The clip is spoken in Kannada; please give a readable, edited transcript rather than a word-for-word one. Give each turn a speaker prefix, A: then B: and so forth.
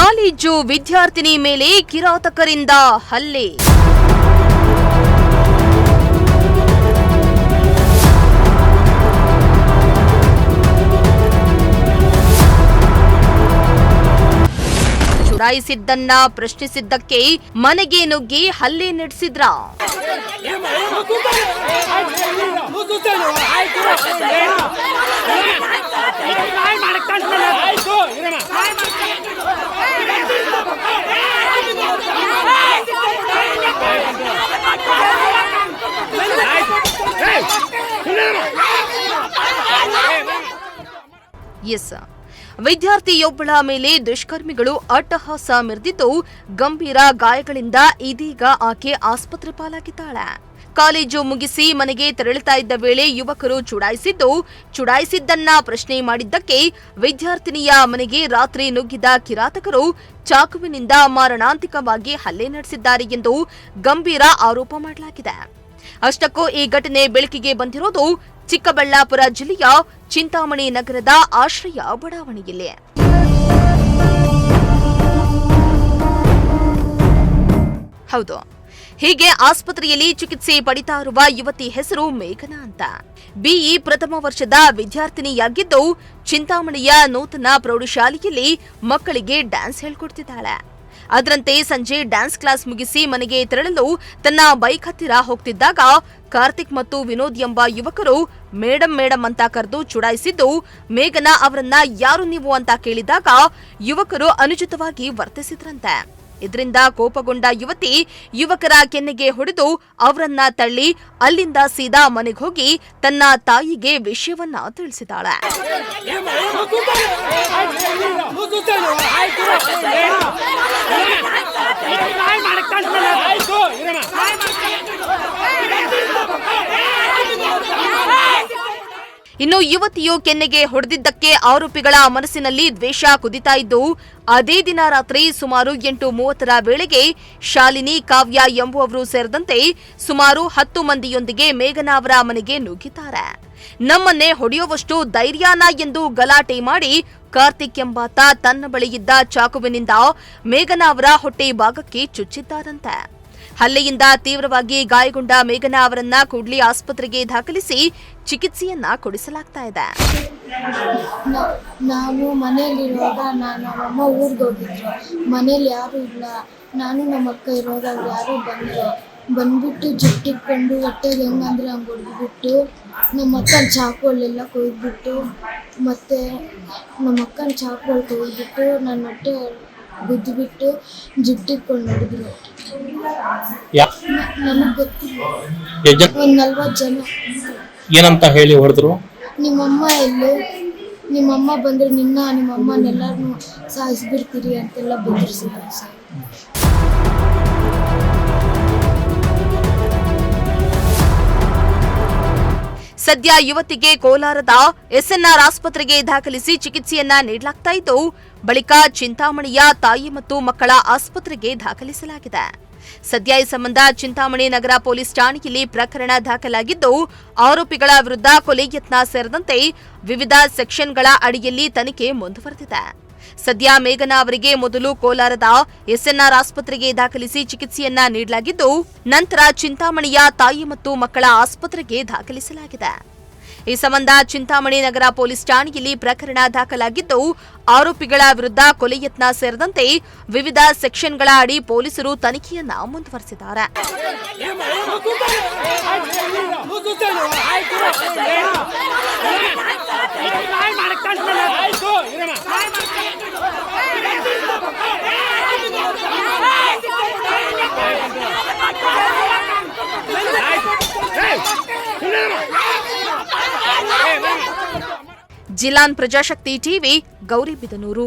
A: ಕಾಲೇಜು ವಿದ್ಯಾರ್ಥಿನಿ ಮೇಲೆ ಕಿರಾತಕರಿಂದ ಹಲ್ಲೆ. ಚುಡಾಯಿಸಿದ್ದನ್ನ ಪ್ರಶ್ನಿಸಿದ್ದಕ್ಕೆ ಮನೆಗೆ ನುಗ್ಗಿ ಹಲ್ಲೆ ನಡೆಸಿದ್ರ. ವಿದ್ಯಾರ್ಥಿಯೊಬ್ಬಳ ಮೇಲೆ ದುಷ್ಕರ್ಮಿಗಳು ಅಟ್ಟಹಾಸ ಮೆರೆದಿದ್ದು ಗಂಭೀರ ಗಾಯಗಳಿಂದ ಇದೀಗ ಆಕೆ ಆಸ್ಪತ್ರೆ ಪಾಲಾಗಿದ್ದಾಳೆ. ಕಾಲೇಜು ಮುಗಿಸಿ ಮನೆಗೆ ತೆರಳುತ್ತಾ ಇದ್ದ ವೇಳೆ ಯುವಕರು ಚುಡಾಯಿಸಿದ್ದನ್ನ ಪ್ರಶ್ನೆ ಮಾಡಿದ್ದಕ್ಕೆ ವಿದ್ಯಾರ್ಥಿನಿಯ ಮನೆಗೆ ರಾತ್ರಿ ನುಗ್ಗಿದ ಕಿರಾತಕರು ಚಾಕುವಿನಿಂದ ಮಾರಣಾಂತಿಕವಾಗಿ ಹಲ್ಲೆ ನಡೆಸಿದ್ದಾರೆ ಎಂದು ಗಂಭೀರ ಆರೋಪ ಮಾಡಲಾಗಿದೆ. ಅಷ್ಟಕ್ಕೂ ಈ ಘಟನೆ ಬೆಳಕಿಗೆ ಬಂದಿರೋದು ಚಿಕ್ಕಬಳ್ಳಾಪುರ ಜಿಲ್ಲೆಯ ಚಿಂತಾಮಣಿ ನಗರದ ಆಶ್ರಯ ಬಡಾವಣೆಯಲ್ಲಿ. ಹೌದು, ಹೀಗೆ ಆಸ್ಪತ್ರೆಯಲ್ಲಿ ಚಿಕಿತ್ಸೆ ಪಡಿತಾ ಇರುವ ಯುವತಿ ಹೆಸರು ಮೇಘನಾ ಅಂತ. ಬಿಇ ಪ್ರಥಮ ವರ್ಷದ ವಿದ್ಯಾರ್ಥಿನಿಯಾಗಿದ್ದು ಚಿಂತಾಮಣಿಯ ನೂತನ ಪ್ರೌಢಶಾಲೆಯಲ್ಲಿ ಮಕ್ಕಳಿಗೆ ಡ್ಯಾನ್ಸ್ ಹೇಳ್ಕೊಡ್ತಿದ್ದಾಳೆ. ಅದರಂತೆ ಸಂಜೆ ಡ್ಯಾನ್ಸ್ ಕ್ಲಾಸ್ ಮುಗಿಸಿ ಮನೆಗೆ ತೆರಳಲು ತನ್ನ ಬೈಕ್ ಹತ್ತಿರ ಹೋಗ್ತಿದ್ದಾಗ ಕಾರ್ತಿಕ್ ಮತ್ತು ವಿನೋದ್ ಎಂಬ ಯುವಕರು ಮೇಡಂ ಅಂತ ಕರೆದು ಚುಡಾಯಿಸಿದ್ದು ಮೇಘನಾ ಅವರನ್ನ ಯಾರು ನೀವು ಅಂತ ಕೇಳಿದಾಗ ಯುವಕರು ಅನುಚಿತವಾಗಿ ವರ್ತಿಸಿದ್ರಂತೆ. ಇದರಿಂದ ಕೋಪಗೊಂಡ ಯುವತಿ ಯುವಕರ ಕೆನ್ನೆಗೆ ಹೊಡೆದು ಅವರನ್ನ ತಳ್ಳಿ ಅಲ್ಲಿಂದ ಸೀದಾ ಮನೆಗೆ ಹೋಗಿ ತನ್ನ ತಾಯಿಗೆ ವಿಷಯವನ್ನ ತಿಳಿಸಿದಾಳೆ. ಇನ್ನು ಯುವತಿಯು ಕೆನ್ನೆಗೆ ಹೊಡೆದಿದ್ದಕ್ಕೆ ಆರೋಪಿಗಳ ಮನಸ್ಸಿನಲ್ಲಿ ದ್ವೇಷ ಕುದಿತಾ ಇದ್ದು ಅದೇ ದಿನ ರಾತ್ರಿ ಸುಮಾರು 8:30 ವೇಳೆಗೆ ಶಾಲಿನಿ, ಕಾವ್ಯ ಎಂಬುವವರು ಸೇರಿದಂತೆ ಸುಮಾರು 10 ಮಂದಿಯೊಂದಿಗೆ ಮೇಘನಾ ಅವರ ಮನೆಗೆ ನುಗ್ಗಿದ್ದಾರೆ. ನಮ್ಮನ್ನೇ ಹೊಡೆಯುವಷ್ಟು ಧೈರ್ಯನಾ ಎಂದು ಗಲಾಟೆ ಮಾಡಿ ಕಾರ್ತಿಕ್ ಎಂಬಾತ ತನ್ನ ಬಳಿಯಿದ್ದ ಚಾಕುವಿನಿಂದ ಮೇಘನಾ ಅವರ ಹೊಟ್ಟೆ ಭಾಗಕ್ಕೆ ಚುಚ್ಚಿದ್ದಾರಂತೆ. ಹಲ್ಲೆಯಿಂದ ತೀವ್ರವಾಗಿ ಗಾಯಗೊಂಡ ಮೇಘನಾ ಅವರನ್ನ ಕೂಡ್ಲಿ ಆಸ್ಪತ್ರೆಗೆ ದಾಖಲಿಸಿ ಚಿಕಿತ್ಸೆಯನ್ನ ಕೊಡಿಸಲಾಗ್ತಾ ಇದೆ.
B: ನಾವು ಮನೆಯಲ್ಲಿರುವಾಗ ನಮ್ಮಮ್ಮ ಊರಿಗೆ ಹೋಗಿದ್ರು. ಮನೇಲಿ ಯಾರು ಇಲ್ಲ, ನಾನು ನಮ್ಮ ಅಕ್ಕ ಇರುವಾಗ ಅವ್ರು ಯಾರು ಬಂದ್ಬಿಟ್ಟು ಜುಟ್ಟಿಟ್ಕೊಂಡು ಹೊಟ್ಟೆಗೆ ಹೆಂಗಂದ್ರೆ ಹಂಗೆ ಹೊಡೆದ್ಬಿಟ್ಟು ನಮ್ಮ ಅಕ್ಕನ ಚಾಕುವಲ್ಲೆಲ್ಲ ಕೊಯ್ದುಬಿಟ್ಟು ಮತ್ತು ನಮ್ಮ ಅಕ್ಕನ ಚಾಕುವಲ್ಲಿ ಕೊಯ್ದುಬಿಟ್ಟು ನನ್ನ ಹೊಟ್ಟೆ ಗುದ್ದುಬಿಟ್ಟು ಜುಟ್ಟಿಟ್ಕೊಂಡು ನೋಡಿದ್ರು. ನಮಗೆ ಗೊತ್ತಿಲ್ಲ, ಒಂದು 40 ಜನ.
C: ಏನಂತ ಹೇಳಿ ಹೊಡೆದ್ರು?
B: ನಿಮ್ಮಮ್ಮ ಎಲ್ಲಿ, ನಿಮ್ಮಮ್ಮ ಬಂದರೆ ನಿಮ್ಮಮ್ಮನೆಲ್ಲರೂ ಸಾಯಿಸ್ಬಿಡ್ತೀರಿ ಅಂತೆಲ್ಲ ಬೆದರಿಸಿದ್ರು ಸರ್.
A: ಸದ್ಯ ಯುವತಿಗೆ ಕೋಲಾರದ ಎಸ್ಎನ್ಆರ್ ಆಸ್ಪತ್ರೆಗೆ ದಾಖಲಿಸಿ ಚಿಕಿತ್ಸೆಯನ್ನ ನೀಡಲಾಗ್ತಾ ಇದ್ದು ಬಳಿಕ ಚಿಂತಾಮಣಿಯ ತಾಯಿ ಮತ್ತು ಮಕ್ಕಳ ಆಸ್ಪತ್ರೆಗೆ ದಾಖಲಿಸಲಾಗಿದೆ. ಸದ್ಯ ಈ ಸಂಬಂಧ ಚಿಂತಾಮಣಿ ನಗರ ಪೊಲೀಸ್ ಠಾಣೆಯಲ್ಲಿ ಪ್ರಕರಣ ದಾಖಲಾಗಿದ್ದು ಆರೋಪಿಗಳ ವಿರುದ್ಧ ಕೊಲೆ ಯತ್ನ ಸೇರಿದಂತೆ ವಿವಿಧ ಸೆಕ್ಷನ್ಗಳ ಅಡಿಯಲ್ಲಿ ತನಿಖೆ ಮುಂದುವರೆದಿದೆ. ಸದ್ಯ ಮೇಘನಾ ಅವರಿಗೆ ಮೊದಲು ಕೋಲಾರದ ಎಸ್ಎನ್ಆರ್ ಆಸ್ಪತ್ರೆಗೆ ದಾಖಲಿಸಿ ಚಿಕಿತ್ಸೆಯನ್ನ ನೀಡಲಾಗಿದ್ದು ನಂತರ ಚಿಂತಾಮಣಿಯ ತಾಯಿ ಮತ್ತು ಮಕ್ಕಳ ಆಸ್ಪತ್ರೆಗೆ ದಾಖಲಿಸಲಾಗಿದೆ. ಈ ಸಂಬಂಧ ಚಿಂತಾಮಣಿ ನಗರ ಪೊಲೀಸ್ ಠಾಣೆಯಲ್ಲಿ ಪ್ರಕರಣ ದಾಖಲಾಗಿದ್ದು ಆರೋಪಿಗಳ ವಿರುದ್ಧ ಕೊಲೆ ಯತ್ನ ಸೇರಿದಂತೆ ವಿವಿಧ ಸೆಕ್ಷನ್ಗಳ ಅಡಿ ಪೊಲೀಸರು ತನಿಖೆಯನ್ನ ಮುಂದುವರೆಸಿದ್ದಾರೆ. ಜಿಲಾನ್ ಪ್ರಜಾಶಕ್ತಿ ಟಿವಿ, ಗೌರಿಬಿದನೂರು.